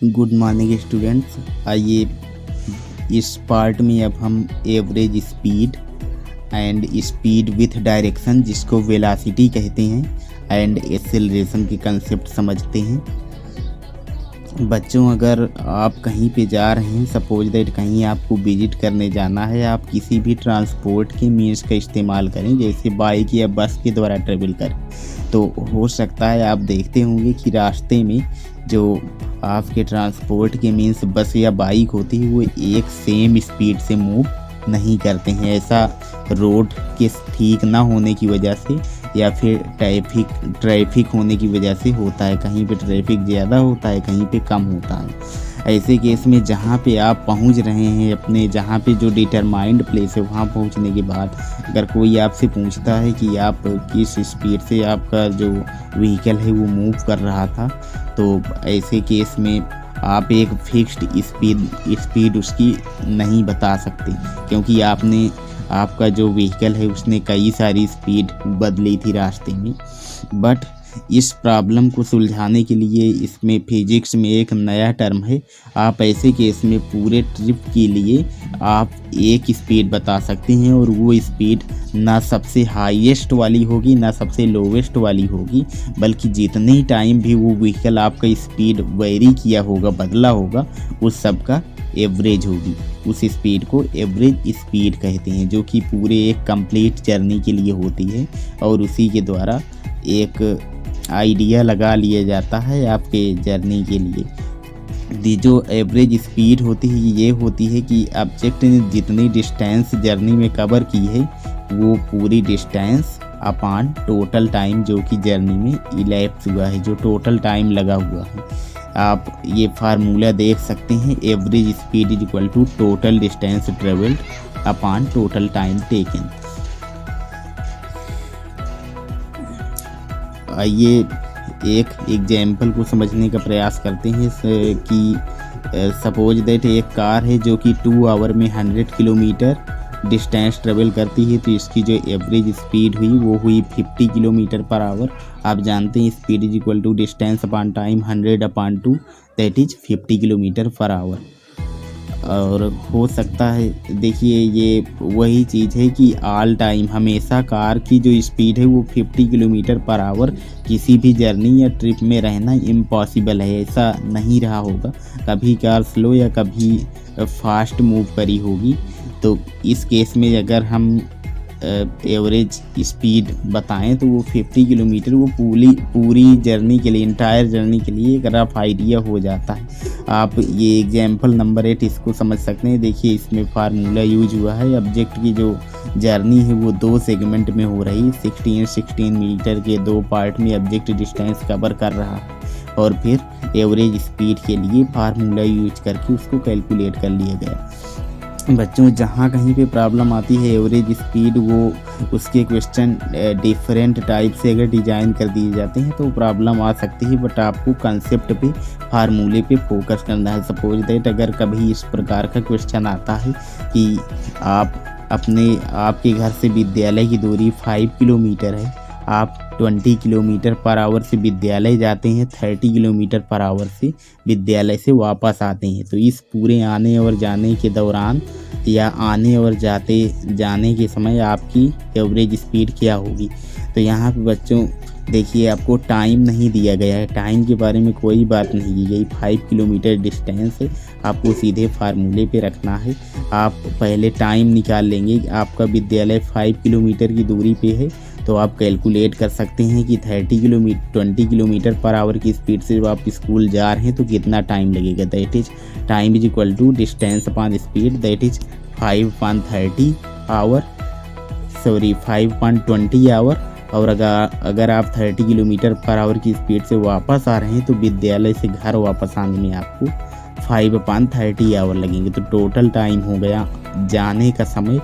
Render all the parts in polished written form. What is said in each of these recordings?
Good morning students. आइए इस part में अब हम average speed and speed with direction, जिसको वेलोसिटी कहते हैं, एंड एक्सेलरेशन के कंसेप्ट समझते हैं। बच्चों, अगर आप कहीं पे जा रहे हैं, सपोज दैट कहीं आपको विजिट करने जाना है, आप किसी भी ट्रांसपोर्ट के मीन्स का इस्तेमाल करें, जैसे बाइक या बस के द्वारा ट्रेवल करें, तो हो सकता है आप देखते होंगे कि रास्ते में जो आपके ट्रांसपोर्ट के मीन्स बस या बाइक होती है वो एक सेम स्पीड से मूव नहीं करते हैं। ऐसा रोड के ठीक ना होने की वजह से या फिर ट्रैफिक होने की वजह से होता है। कहीं पे ट्रैफिक ज़्यादा होता है, कहीं पे कम होता है। ऐसे केस में जहाँ पे आप पहुँच रहे हैं, अपने जहाँ पे जो डिटरमाइंड प्लेस है वहाँ पहुँचने के बाद अगर कोई आपसे पूछता है कि आप किस स्पीड से आपका जो व्हीकल है वो मूव कर रहा था, तो ऐसे केस में आप एक फिक्स्ड स्पीड उसकी नहीं बता सकते, क्योंकि आपका जो व्हीकल है उसने कई सारी स्पीड बदली थी रास्ते में। बट इस प्रॉब्लम को सुलझाने के लिए इसमें फिजिक्स में एक नया टर्म है। आप ऐसे केस में पूरे ट्रिप के लिए आप एक स्पीड बता सकते हैं, और वो स्पीड ना सबसे हाईएस्ट वाली होगी ना सबसे लोवेस्ट वाली होगी, बल्कि जितने टाइम भी वो व्हीकल आपका स्पीड वेरी किया होगा, बदला होगा, उस सब का एवरेज होगी। उस स्पीड को एवरेज स्पीड कहते हैं, जो कि पूरे एक कंप्लीट जर्नी के लिए होती है, और उसी के द्वारा एक आइडिया लगा लिया जाता है आपके जर्नी के लिए। जो एवरेज स्पीड होती है ये होती है कि ऑब्जेक्ट ने जितनी डिस्टेंस जर्नी में कवर की है वो पूरी डिस्टेंस अपॉन टोटल टाइम जो कि जर्नी में इलैप्स हुआ है, जो टोटल टाइम लगा हुआ है। आप ये फार्मूला देख सकते हैं, average speed is equal to total distance travelled upon total time taken. आइए एक एग्जाम्पल को समझने का प्रयास करते हैं कि सपोज दैट एक कार है जो कि 2 आवर में 100 किलोमीटर डिस्टेंस ट्रेवल करती है, तो इसकी जो एवरेज स्पीड हुई वो हुई 50 किलोमीटर पर आवर। आप जानते हैं speed is equal to distance upon time 100/2, that is 50 kilometre per hour. और हो सकता है, देखिए ये वही चीज़ है कि ऑल टाइम हमेशा कार की जो स्पीड है वो 50 किलोमीटर पर आवर किसी भी जर्नी या ट्रिप में रहना इम्पॉसिबल है, ऐसा नहीं रहा होगा। कभी कार स्लो या कभी फास्ट मूव करी होगी। तो इस केस में अगर हम एवरेज स्पीड बताएं तो वो 50 किलोमीटर वो पूरी जर्नी के लिए, इंटायर जर्नी के लिए एक रफ आइडिया हो जाता है। आप ये एग्जाम्पल नंबर 8 इसको समझ सकते हैं। देखिए इसमें फार्मूला यूज हुआ है। ऑब्जेक्ट की जो जर्नी है वो 2 सेगमेंट में हो रही, 16 मीटर के 2 पार्ट में ऑब्जेक्ट डिस्टेंस कवर कर रहा है, और फिर एवरेज स्पीड के लिए फार्मूला यूज करके उसको कैलकुलेट कर लिया गया। बच्चों, जहाँ कहीं पे प्रॉब्लम आती है एवरेज स्पीड, वो उसके क्वेश्चन डिफरेंट टाइप से अगर डिज़ाइन कर दिए जाते हैं तो प्रॉब्लम आ सकती है। बट आपको कंसेप्ट पे, फार्मूले पे फोकस करना है। सपोज दैट अगर कभी इस प्रकार का क्वेश्चन आता है कि आपके घर से विद्यालय की दूरी 5 किलोमीटर है, आप 20 किलोमीटर पर आवर से विद्यालय जाते हैं, 30 किलोमीटर पर आवर से विद्यालय से वापस आते हैं, तो इस पूरे आने और जाने के दौरान या आने और जाने के समय आपकी एवरेज स्पीड क्या होगी। तो यहाँ पे बच्चों देखिए आपको टाइम नहीं दिया गया है, टाइम के बारे में कोई बात नहीं की गई। 5 किलोमीटर डिस्टेंस है, आपको सीधे फार्मूले पे रखना है। आप पहले टाइम निकाल लेंगे, आपका विद्यालय 5 किलोमीटर की दूरी पे है, तो आप कैलकुलेट कर सकते हैं कि 20 किलोमीटर पर आवर की स्पीड से जब आप स्कूल जा रहे हैं तो कितना टाइम लगेगा। That is time is equal to distance upon speed, that is 5/20 hour. और अगर आप 30 किलोमीटर पर आवर की स्पीड से वापस आ रहे हैं तो विद्यालय से घर वापस आने में आपको 5/30 आवर लगेंगे। तो टोटल टाइम हो गया जाने का समय,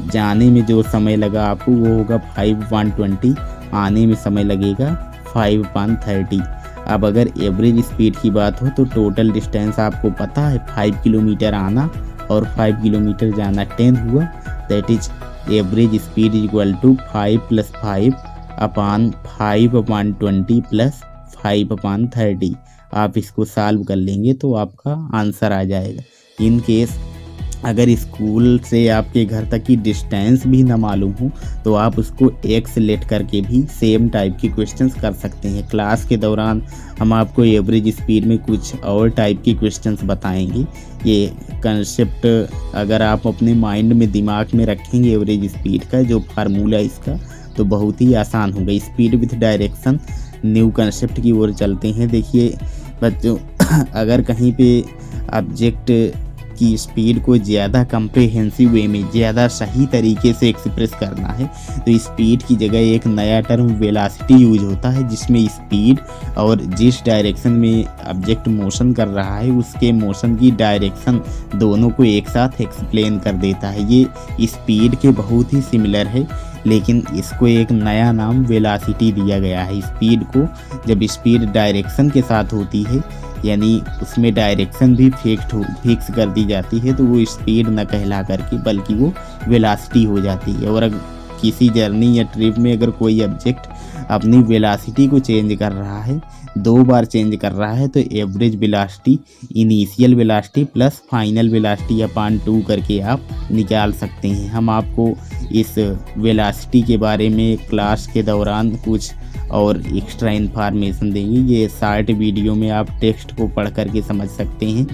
जाने में जो समय लगा आपको वो होगा 5/20, आने में समय लगेगा 5/30। अब अगर एवरेज स्पीड की बात हो तो टोटल डिस्टेंस आपको पता है 5 किलोमीटर आना और 5 किलोमीटर जाना, 10 हुआ। That is average speed is equal to 5 + 5/5/20 + 5/30। आप इसको सॉल्व कर लेंगे तो आपका आंसर आ जाएगा। इन केस अगर स्कूल से आपके घर तक की डिस्टेंस भी ना मालूम हो तो आप उसको एक्स लेट करके भी सेम टाइप के क्वेश्चंस कर सकते हैं। क्लास के दौरान हम आपको एवरेज स्पीड में कुछ और टाइप के क्वेश्चंस बताएंगे। ये कंसेप्ट अगर आप अपने माइंड में दिमाग में रखेंगे एवरेज स्पीड का जो फार्मूला इसका, तो बहुत ही आसान होगा। Speed with direction new concept की ओर चलते हैं। देखिए बच्चों, अगर कहीं पे ऑब्जेक्ट की स्पीड को ज़्यादा कम्प्रिहेंसिव वे में, ज़्यादा सही तरीके से एक्सप्रेस करना है तो स्पीड की जगह एक नया टर्म वेलोसिटी यूज होता है, जिसमें स्पीड और जिस डायरेक्शन में ऑब्जेक्ट मोशन कर रहा है उसके मोशन की डायरेक्शन दोनों को एक साथ एक्सप्लेन कर देता है। ये स्पीड के बहुत ही सिमिलर है, लेकिन इसको एक नया नाम वेलोसिटी दिया गया है। स्पीड को जब स्पीड डायरेक्शन के साथ होती है, यानी उसमें डायरेक्शन भी फिक्स कर दी जाती है, तो वो स्पीड न कहला करके बल्कि वो वेलोसिटी हो जाती है। और अगर किसी जर्नी या ट्रिप में अगर कोई ऑब्जेक्ट अपनी वेलोसिटी को चेंज कर रहा है, 2 बार चेंज कर रहा है, तो average velocity initial velocity plus final velocity upon 2 करके आप निकाल सकते हैं। हम आपको इस वेलोसिटी के बारे में क्लास के दौरान कुछ और एक्स्ट्रा इन्फॉर्मेशन देंगे। ये शॉर्ट वीडियो में आप टेक्स्ट को पढ़ करके समझ सकते हैं।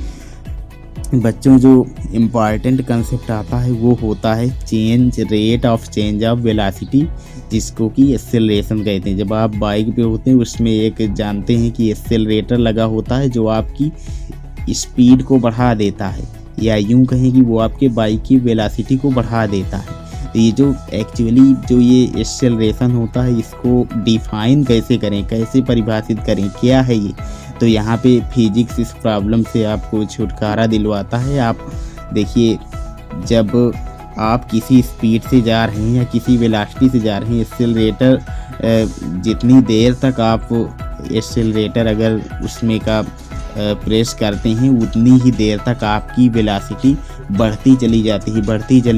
बच्चों, जो इम्पॉर्टेंट कंसेप्ट आता है वो होता है change, rate of change of velocity, जिसको कि एक्सेलरेशन कहते हैं। जब आप बाइक पे होते हैं उसमें एक जानते हैं कि एक्सेलरेटर लगा होता है जो आपकी स्पीड को बढ़ा देता है, या यूं कहें कि वो आपके बाइक की वेलोसिटी को बढ़ा देता है। तो ये जो एक्चुअली जो ये एक्सेलरेशन होता है इसको डिफाइन कैसे करें, कैसे परिभाषित करें, क्या है ये, तो यहाँ पे फिजिक्स इस प्रॉब्लम से आपको छुटकारा दिलवाता है। आप देखिए, जब आप किसी स्पीड से जा रहे हैं या किसी वेलोसिटी से जा रहे हैं, एक्सेलरेटर जितनी देर तक आप एक्सेलरेटर अगर उसमें का प्रेस करते हैं उतनी ही देर तक आपकी वेलोसिटी बढ़ती चली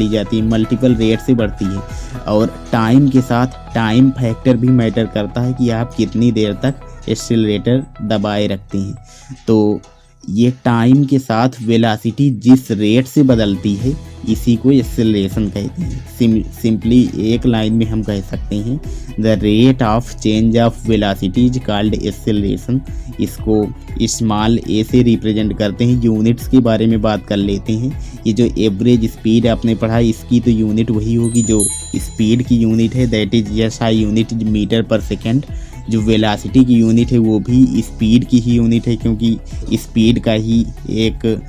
जाती है, मल्टीपल रेट से बढ़ती है। और टाइम के साथ टाइम फैक्टर भी मैटर करता है कि आप कितनी देर तक एक्सेलरेटर दबाए रखते हैं। तो ये टाइम के साथ वेलोसिटी जिस रेट से बदलती है इसी को एक्सेलरेशन कहते हैं। सिंपली एक लाइन में हम कह सकते हैं the rate of change of velocity is called acceleration. इसको स्मॉल ए से रिप्रेजेंट करते हैं। यूनिट्स के बारे में बात कर लेते हैं। ये जो एवरेज स्पीड आपने पढ़ा इसकी तो यूनिट वही होगी जो स्पीड की यूनिट है, that is SI unit is metre per second. जो वेलोसिटी की यूनिट है वो भी स्पीड की ही यूनिट है, क्योंकि स्पीड का ही एक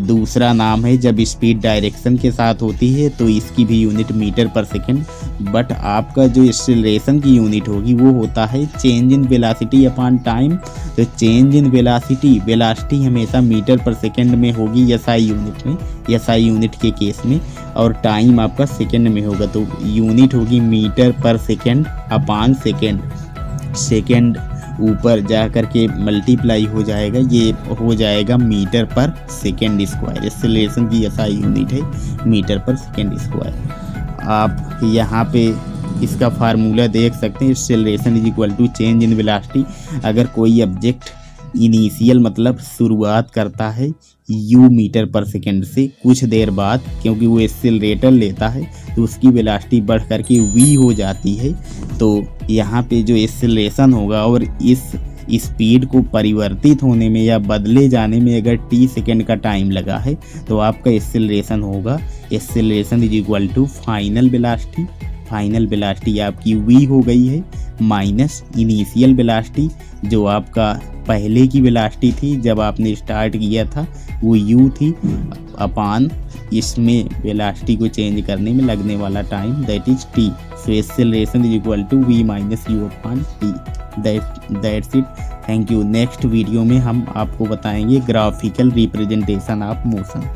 दूसरा नाम है। जब स्पीड डायरेक्शन के साथ होती है तो इसकी भी unit metre per second. But आपका जो एक्सेलरेशन की यूनिट होगी वो होता है change in velocity upon time. तो चेंज इन वेलोसिटी हमेशा मीटर पर सेकेंड में होगी SI यूनिट में, SI यूनिट के केस में, और टाइम आपका सेकेंड में होगा। तो यूनिट होगी metre per second upon second. Second ऊपर जा कर के मल्टीप्लाई हो जाएगा, ये हो जाएगा metre per second square. Acceleration की SI यूनिट है मीटर पर सेकेंड स्क्वायर। आप यहाँ पे इसका फार्मूला देख सकते हैं, acceleration is equal to change in velocity. अगर कोई ऑब्जेक्ट इनिशियल मतलब शुरुआत करता है u मीटर पर सेकेंड से, कुछ देर बाद क्योंकि वो एक्सेलरेटर लेता है तो उसकी वेलोसिटी बढ़ करके v हो जाती है। तो यहाँ पे जो एक्सेलरेशन होगा और इस स्पीड को परिवर्तित होने में या बदले जाने में अगर t सेकेंड का टाइम लगा है तो आपका एक्सेलरेशन होगा, acceleration is equal to final velocity. Final velocity आपकी v हो गई है माइनस इनिशियल वेलोसिटी जो आपका पहले की वेलोसिटी थी जब आपने स्टार्ट किया था वो u थी, अपान इसमें वेलोसिटी को चेंज करने में लगने वाला टाइम दैट इज t। सो acceleration is equal to v minus u upon t। That's it. Thank you. Next video में हम आपको बताएंगे ग्राफिकल रिप्रेजेंटेशन ऑफ मोशन।